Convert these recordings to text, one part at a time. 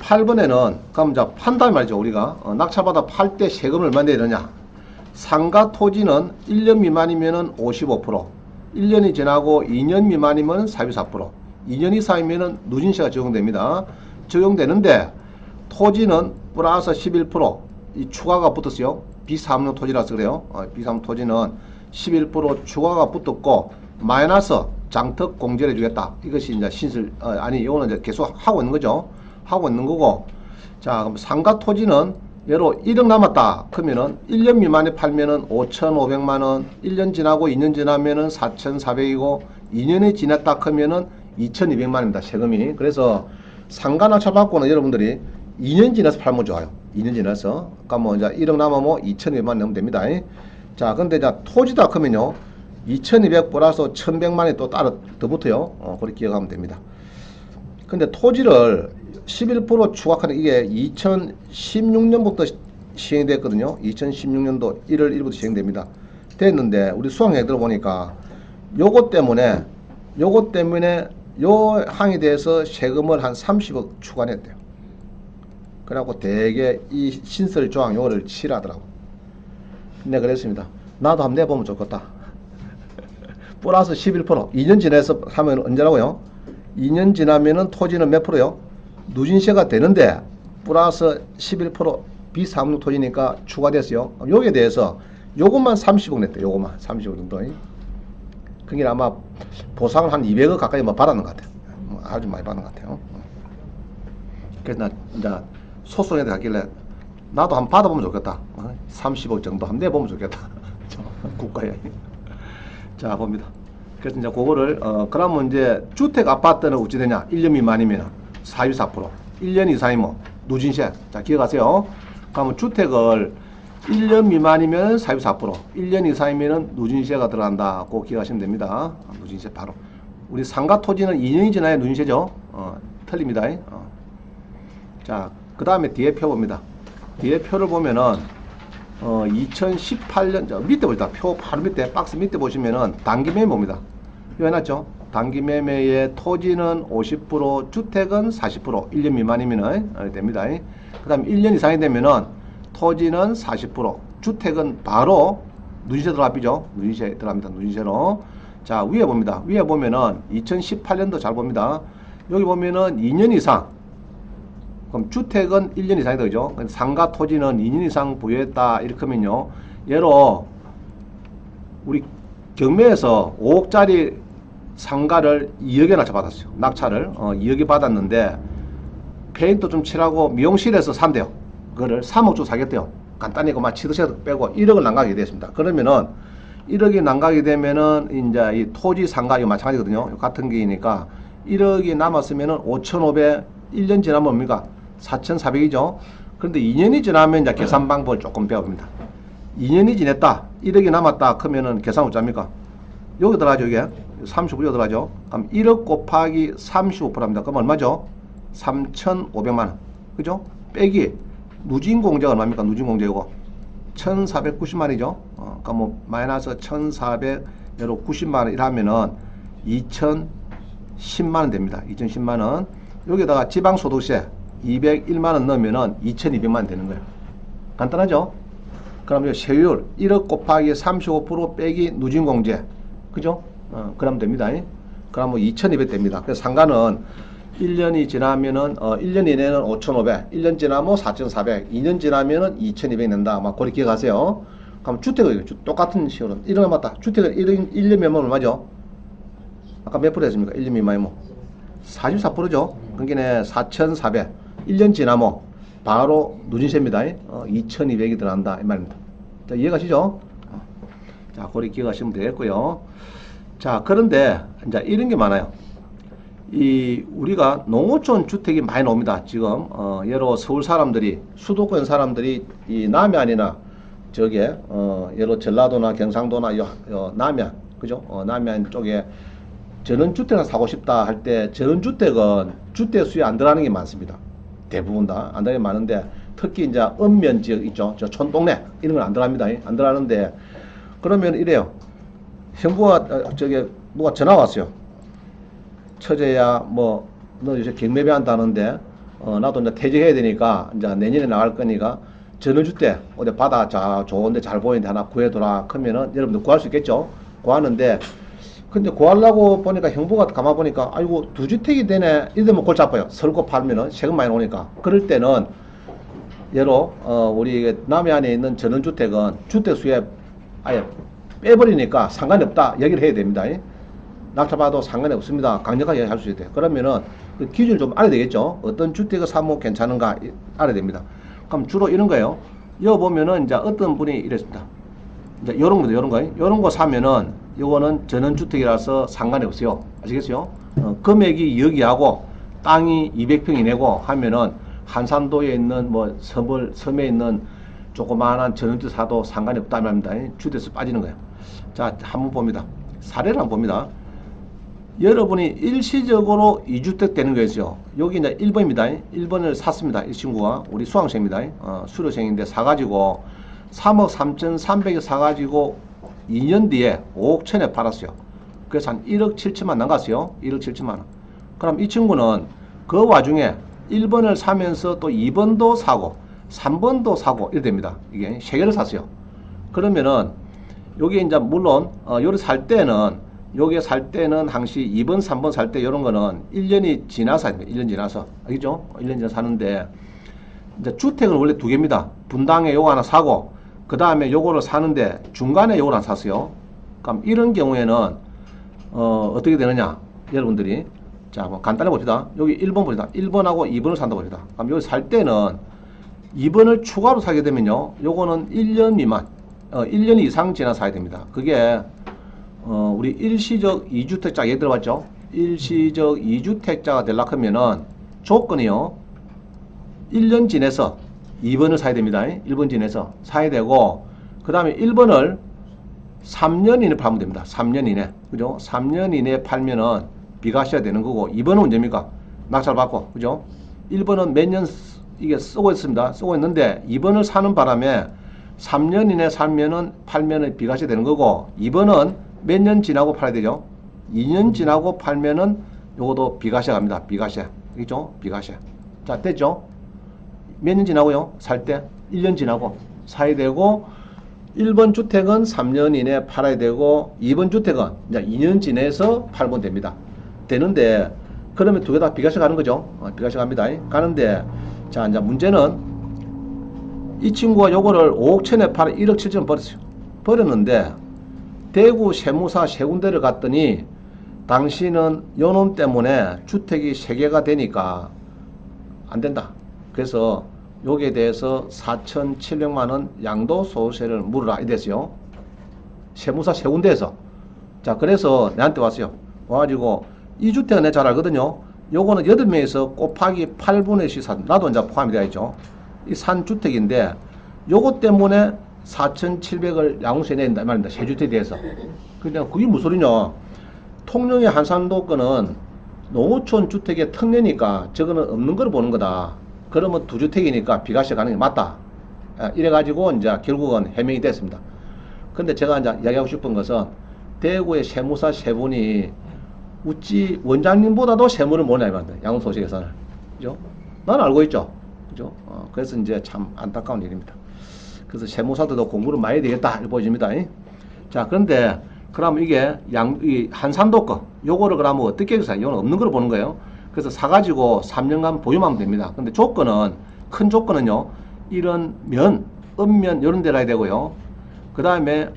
8번에는 그럼 이제 판단 말이죠. 우리가 낙찰받아 팔 때 세금을 얼마 내야 되느냐. 상가 토지는 1년 미만이면은 55%, 1년이 지나고 2년 미만이면 44%, 2년 이상이면은 누진세가 적용됩니다. 적용되는데 토지는 플러스 11%, 이 추가가 붙었어요. 비사업용 토지라서 그래요. 비사업용 토지는 11% 추가가 붙었고 마이너스 장특 공제를 해주겠다. 이것이 이제 신설 아니 이거는 이제 계속 하고 있는 거죠. 하고 있는 거고. 자, 그럼 상가 토지는 예로 1억 남았다. 그러면은 1년 미만에 팔면은 5,500만원, 1년 지나고 2년 지나면은 4,400이고 2년이 지났다 하면은 2,200만원입니다. 세금이. 그래서 상가 낙찰 받고는 여러분들이 2년 지나서 팔면 좋아요. 2년 지나서. 그러니까 뭐 이제 1억 남으면 2,200만원 넣으면 됩니다. 자, 근데 이제 토지다 하면요. 2,200 플러스 1,100만원이 또 따로 더 붙어요. 그렇게 기억하면 됩니다. 근데 토지를 11% 추가하는 이게 2016년부터 시행이 됐거든요. 2016년도 1월 1일부터 시행됩니다. 됐는데 우리 수학여행 들어보니까 요것 때문에 요 항에 대해서 세금을 한 30억 추가했대요. 그래갖고 대개 이 신설 조항 요거를 칠하더라고. 근데 그랬습니다. 나도 한번 내보면 좋겠다. 플러스 11% 2년 지나서 하면 언제라고요? 2년 지나면은 토지는 몇 프로요? 누진세가 되는데 플러스 11% 비사업용 토지니까 추가됐어요. 여기에 대해서 요것만 30억 냈대. 요것만 30억 정도. 그게 아마 보상을 한 200억 가까이 뭐 받았는 것 같아요. 아주 많이 받는 것 같아요. 그래서 나 이제 소송에 가길래 나도 한번 받아보면 좋겠다. 30억 정도 한번 내보면 좋겠다. 국가에. 자, 봅니다. 그래서 이제 그거를 그러면 이제 주택 아파트는 어찌 되냐? 1년 미만이면 44%, 1년 이상이면 누진세. 자, 기억하세요. 그러면 주택을 1년 미만이면 44%, 1년 이상이면 누진세가 들어간다. 꼭 기억하시면 됩니다. 누진세 바로. 우리 상가 토지는 2년이 지나야 누진세죠. 틀립니다. 자, 그 다음에 뒤에 표 봅니다. 뒤에 표를 보면은 2018년 저 밑에 보시다. 표 바로 밑에 박스 밑에 보시면은 단기 매매 봅니다. 이거 해놨죠. 단기 매매의 토지는 50%, 주택은 40%, 1년 미만이면 됩니다. 그 다음 1년 이상이 되면은 토지는 40%, 주택은 바로 누진세 들어가죠. 누진세 들어갑니다. 누진세로. 자, 위에 봅니다. 위에 보면은 2018년도 잘 봅니다. 여기 보면은 2년 이상. 그럼 주택은 1년 이상이 되죠. 상가 토지는 2년 이상 보유했다. 이렇게 하면요. 예로 우리 경매에서 5억짜리 상가를 2억에 낙찰받았어요. 낙찰을 2억에 받았는데 페인트 좀 칠하고 미용실에서 산대요. 그거를 3억 주고 사겠대요. 간단히 그만 치드셔도 빼고 1억을 난가하게 됐습니다. 그러면은 1억이 난가하게 되면은 이제 이 토지 상가 이거 마찬가지거든요. 같은 게니까 1억이 남았으면은 5,500 1년 지나면 뭡니까? 4,400이죠. 그런데 2년이 지나면 이제 계산 방법을 조금 배워봅니다. 2년이 지냈다. 1억이 남았다. 그러면은 계산 어쩝니까? 여기 들어가죠, 이게. 35조 들어가죠. 그럼 1억 곱하기 35%입니다. 그럼 얼마죠? 3,500만원. 그죠? 빼기 누진공제가 얼마입니까? 누진공제고 1,490만원이죠. 그러니까 뭐 마이너스 1,490만원 이라면은 2,010만원 됩니다. 2,010만원. 여기다가 지방소득세 201만원 넣으면은 2,200만원 되는 거예요. 간단하죠? 그럼 세율 1억 곱하기 35% 빼기 누진공제. 그죠? 그러면 됩니다. 그럼 뭐 2,200 됩니다. 그래서 상가는 1년이 지나면은 1년 이내는 5,500, 1년 지나면 4,400, 2년 지나면은 2,200 낸다. 막 그렇게 기억하세요. 그럼 주택은 똑같은 식으로 1억 맞다. 주택은 1년 미만 얼마죠? 아까 몇 프로 했습니까? 1년 미만이면 44%죠. 그러니까 4,400. 1년 지나면 바로 누진세입니다. 2,200이 들어간다. 이 말입니다. 자, 이해가시죠? 자, 그렇게 기억하시면 되겠고요. 자, 그런데 이제 이런 게 많아요. 우리가 농어촌 주택이 많이 나옵니다. 지금 예로 서울 사람들이 수도권 사람들이 이 남해안이나 저게 예로 전라도나 경상도나 요 남해안 그죠? 남해안 쪽에 전원주택을 사고 싶다 할 때 전원주택은 주택 수에 안 들어가는 게 많습니다. 대부분 다 안 들어가는 게 많은데 특히 이제 읍면 지역 있죠. 저 촌동네 이런 건 안 들어갑니다. 안 들어가는데 그러면 이래요. 형부가 저게 누가 전화 왔어요. 처제야 뭐 너 요새 경매배 한다는데 나도 이제 퇴직해야 되니까 이제 내년에 나갈 거니까 전원주택 어디 바다 자 좋은데 잘 보이는데 하나 구해둬라 그러면은 여러분들 구할 수 있겠죠. 구하는데 근데 구하려고 보니까 형부가 가만 보니까 아이고 두 주택이 되네 이러면 골치 아파요. 설고 팔면은 세금 많이 나오니까. 그럴 때는 예로 우리 남해안에 있는 전원주택은 주택수에 아예 빼버리니까 상관이 없다 얘기를 해야 됩니다. 낙찰받아도 상관이 없습니다. 강력하게 할 수 있대요. 그러면은 그 기준을 좀 알아야 되겠죠. 어떤 주택을 사면 괜찮은가 알아야 됩니다. 그럼 주로 이런 거예요. 여기 보면은 이제 어떤 분이 이랬습니다. 이제 요런 거죠, 요런 거. 요런 거 사면은 요거는 전원주택이라서 상관이 없어요. 아시겠어요? 금액이 여기하고 땅이 200평 이내고 하면은 한산도에 있는 뭐 섬에 있는 조그마한 전원주택 사도 상관이 없다 말입니다. 주택에서 빠지는 거예요. 자, 한번 봅니다. 사례를 한번 봅니다. 여러분이 일시적으로 2주택 되는 거였어요. 여기 이제 1번입니다. 1번을 샀습니다. 이 친구가 우리 수강생입니다. 수료생인데 사가지고 3억 3,300에 사가지고 2년 뒤에 5억 천에 팔았어요. 그래서 한 1억 7천만 남갔어요. 1억 7천만 원. 그럼 이 친구는 그 와중에 1번을 사면서 또 2번도 사고 3번도 사고 이래 됩니다. 이게 3개를 샀어요. 그러면은 여기 이제 물론 요리 살 때는 여기에 살 때는 항시 2번, 3번 살 때 이런 거는 1년이 지나서 1년 지나서 알겠죠? 1년 지나서 사는데 이제 주택은 원래 두 개입니다. 분당에 요거 하나 사고 그 다음에 요거를 사는데 중간에 요걸 하나 샀어요. 그럼 이런 경우에는 어떻게 되느냐? 여러분들이 자, 뭐 간단히 봅시다. 여기 1번 봅시다. 1번하고 2번을 산다고 봅시다. 그럼 여기 살 때는 2번을 추가로 사게 되면요. 요거는 1년 미만 1년 이상 지나 사야 됩니다. 그게 우리 일시적 2주택자 예를 들어봤죠? 일시적 2주택자가 되려고 하면은 조건이요. 1년 지내서 2번을 사야 됩니다. 1번 지내서 사야 되고 그 다음에 1번을 3년 이내 팔면 됩니다. 3년 이내. 그죠? 3년 이내에 팔면은 비과세가 되는 거고 2번은 언제입니까? 낙찰 받고. 그죠? 1번은 몇 년 이게 쓰고 있습니다. 쓰고 있는데 2번을 사는 바람에 3년 이내 살면은 팔면은 비과세 되는 거고 2번은 몇 년 지나고 팔아야 되죠? 2년 지나고 팔면은 요것도 비과세 갑니다. 비과세. 그죠? 비과세. 자, 됐죠? 몇 년 지나고요? 살 때 1년 지나고 사야 되고 1번 주택은 3년 이내에 팔아야 되고 2번 주택은 이제 2년 지내서 팔면 됩니다. 되는데 그러면 두 개 다 비과세 가는 거죠. 비과세 갑니다. 가는데 자, 이제 문제는 이 친구가 요거를 5억 천에 팔아 1억 7천 버렸어요. 버렸는데 대구 세무사 세 군데를 갔더니 당신은 요놈 때문에 주택이 3개가 되니까 안 된다. 그래서 여기에 대해서 4,700만 원 양도소득세를 물으라 이랬어요. 세무사 세 군데에서. 자, 그래서 내한테 왔어요. 와가지고 이 주택은 내가 잘 알거든요. 요거는 8명에서 곱하기 8분의 14. 나도 이제 포함이 되어 있죠. 이 산 주택인데 요거 때문에 4,700을 양도세 낸다 말입니다. 세 주택에 대해서. 그냥 그게 무슨 소리냐? 통영의 한산도 거는 농어촌 주택의 특례니까 저거는 없는 걸 보는 거다. 그러면 두 주택이니까 비과세 가는 게 맞다. 이래가지고 이제 결국은 해명이 됐습니다. 근데 제가 이제 이야기하고 싶은 것은 대구의 세무사 세 분이 우찌 원장님보다도 세무를 모르냐 말입니다. 양도소득 계산을. 그죠? 난 알고 있죠. 그죠? 그래서 이제 참 안타까운 일입니다. 그래서 세무사들도 공부를 많이 해야 되겠다 이렇게 보여집니다. 자, 그런데 그럼 이게 이 한산도 거 요거를 그러면 어떻게 해서 이건 없는 걸 보는 거예요. 그래서 사가지고 3년간 보유하면 됩니다. 근데 조건은 큰 조건은요. 이런 읍면 이런 데라 해야 되고요. 그 다음에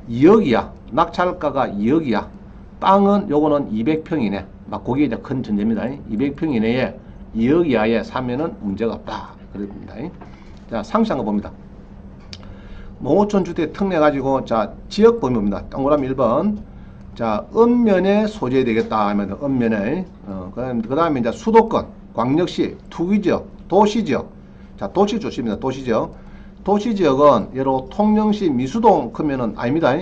2억이야. 낙찰가가 2억이야. 땅은 요거는 200평 이내. 막 거기에 이제 큰 전제입니다. 200평 이내에 2억 이하에 사면은 문제가 없다. 그럽니다. 자, 상시한 거 봅니다. 농어촌 주택 특례 가지고 자, 지역 범위입니다. 동그라미 1번. 자, 읍면에 소재해야 되겠다 하면 읍면에 그 다음에 이제 수도권, 광역시, 투기지역, 도시지역. 자, 도시 좋습니다. 도시지역. 도시지역은 예로 통영시 미수동 크면은 아닙니다.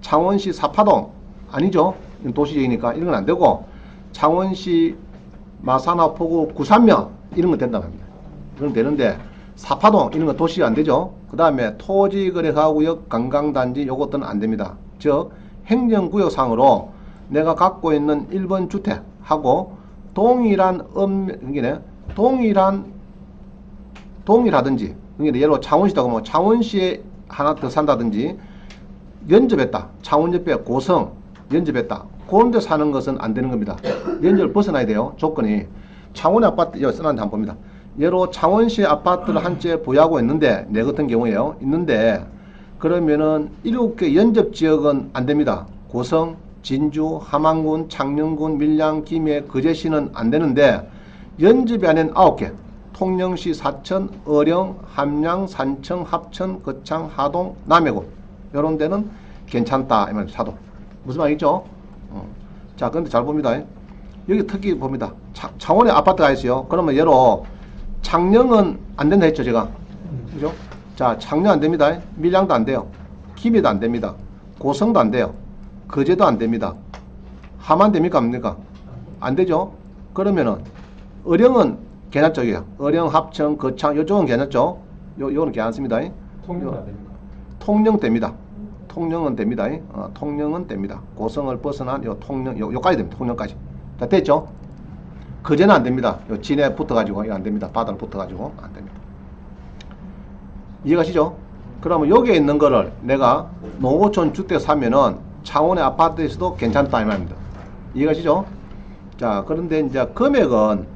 창원시 사파동 아니죠. 도시지역이니까 이런 건 안 되고 창원시 마산화 포구 구산면 이런 건 된다고 합니다. 이건 되는데 사파동 이런 건 도시가 안 되죠. 그 다음에 토지거래가구역 관광단지 요것들은 안 됩니다. 즉 행정구역상으로 내가 갖고 있는 1번 주택하고 동일한 동일하든지, 그러니까 예로 창원시다 뭐 창원시에 하나 더 산다든지 연접했다. 창원 옆에 고성 연접했다. 그런 데 사는 것은 안 되는 겁니다. 연접을 벗어나야 돼요. 조건이. 창원의 아파트, 여기 써놨는데 한번 봅니다. 예로 창원시 아파트를 한 채 보유하고 있는데, 내 같은 경우에요. 있는데, 그러면은 7개 연접 지역은 안 됩니다. 고성, 진주, 함안군, 창녕군, 밀양, 김해, 거제시는 안 되는데, 연접이 아닌 9개. 통영시, 사천, 어령, 함양, 산청, 합천, 거창, 하동, 남해군. 이런 데는 괜찮다. 이 말입니다. 사도. 무슨 말이죠? 자, 근데 잘 봅니다. 여기 특히 봅니다. 창원에 아파트가 있어요. 그러면 예로 창녕은 안 된다 했죠, 제가. 그죠? 자, 창녕 안 됩니다. 밀양도 안 돼요. 김해도 안 됩니다. 고성도 안 돼요. 거제도 안 됩니다. 함안 됩니까? 안 됩니까? 안 되죠? 그러면은 어령은 괜찮죠, 이게. 어령, 합천, 거창, 요쪽은 괜찮죠? 요거는 괜찮습니다. 통영 안 됩니까? 통영 됩니다. 통영은 됩니다. 통영은 됩니다. 고성을 벗어난 요 통영, 요까지 됩니다. 통영까지. 다 됐죠? 거제는 안 됩니다. 요 진해 붙어가지고, 이거 안 됩니다. 바다를 붙어가지고, 안 됩니다. 이해가시죠? 그러면 여기에 있는 거를 내가 농어촌 주택 사면은 창원의 아파트에서도 괜찮다, 이 말입니다. 이해가시죠? 자, 그런데 이제 금액은,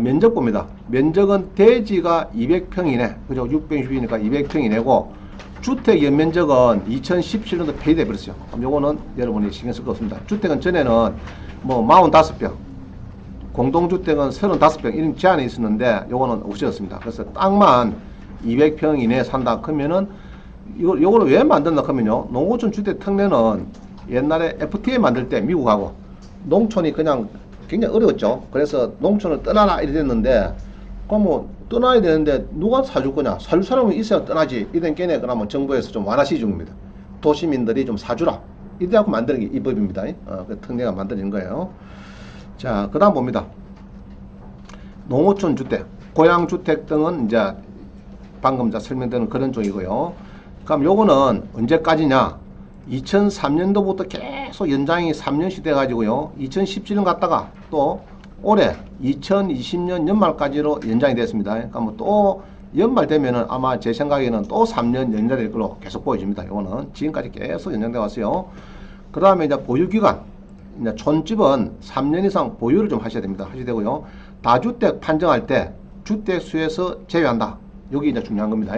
면적 봅니다. 면적은 대지가 200평 이내, 그죠? 660이니까 200평 이내고, 주택 연면적은 2017년도 폐지돼 버렸어요. 그럼 요거는 여러분이 신경 쓸 거 없습니다. 주택은 전에는 뭐 45평, 공동주택은 35평 이런 제한이 있었는데 요거는 없어졌습니다. 그래서 땅만 200평 이내에 산다 그러면은 요거를 왜 만든다 그러면요. 농어촌 주택 특례는 옛날에 FTA 만들 때 미국하고 농촌이 그냥 굉장히 어려웠죠. 그래서 농촌을 떠나라 이래 됐는데 그럼 뭐 떠나야 되는데 누가 사줄 거냐? 사줄 사람은 있어야 떠나지. 이런 게네 그러면 정부에서 좀 완화시 중입니다. 도시민들이 좀 사주라. 이래갖고 만드는 게 이 법입니다. 그 특례가 만들어진 거예요. 자, 그 다음 봅니다. 농어촌 주택, 고향주택 등은 이제 방금 설명드린 그런 쪽이고요. 그럼 요거는 언제까지냐? 2003년도부터 계속 연장이 3년씩 돼가지고요. 2017년 갔다가 또 올해 2020년 연말까지로 연장이 됐습니다. 그러니까 뭐 또 연말 되면은 아마 제 생각에는 또 3년 연장될 걸로 계속 보여집니다. 이거는 지금까지 계속 연장돼 왔어요. 그 다음에 이제 보유기간, 이제 촌집은 3년 이상 보유를 좀 하셔야 됩니다. 하셔야 되고요. 다주택 판정할 때 주택수에서 제외한다. 여기 이제 중요한 겁니다.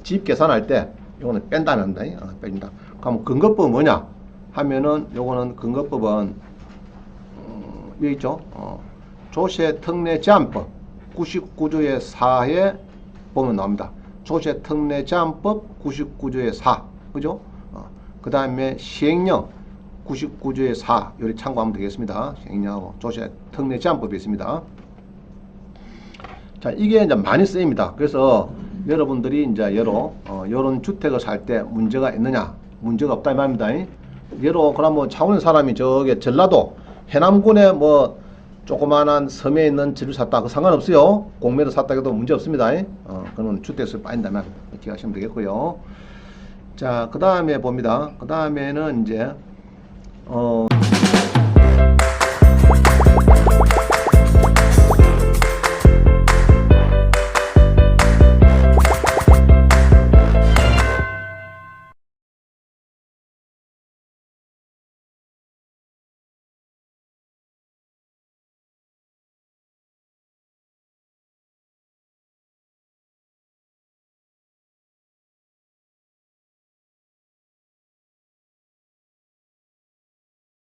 집 계산할 때 이거는 뺀다는 겁니다. 뺀다. 그럼 근거법은 뭐냐? 하면은 요거는 근거법은 여기 있죠. 조세 특례 제한법 99조의 4에 보면 나옵니다. 조세 특례 제한법 99조의 4. 그죠? 그 다음에 시행령 99조의 4. 여기 참고하면 되겠습니다. 시행령하고 조세 특례 제한법이 있습니다. 자, 이게 이제 많이 쓰입니다. 그래서 여러분들이 이제 요런 주택을 살 때 문제가 있느냐? 문제가 없다 이 말입니다. 예로 그럼 뭐 창원 사람이 저기 전라도 해남군에 뭐 조그만한 섬에 있는 집을 샀다. 그 상관없어요. 공매로 샀다 해도 문제 없습니다. 그건 주택수를 빠진다면 이렇게 하시면 되겠고요. 자, 그 다음에 봅니다. 그 다음에는 이제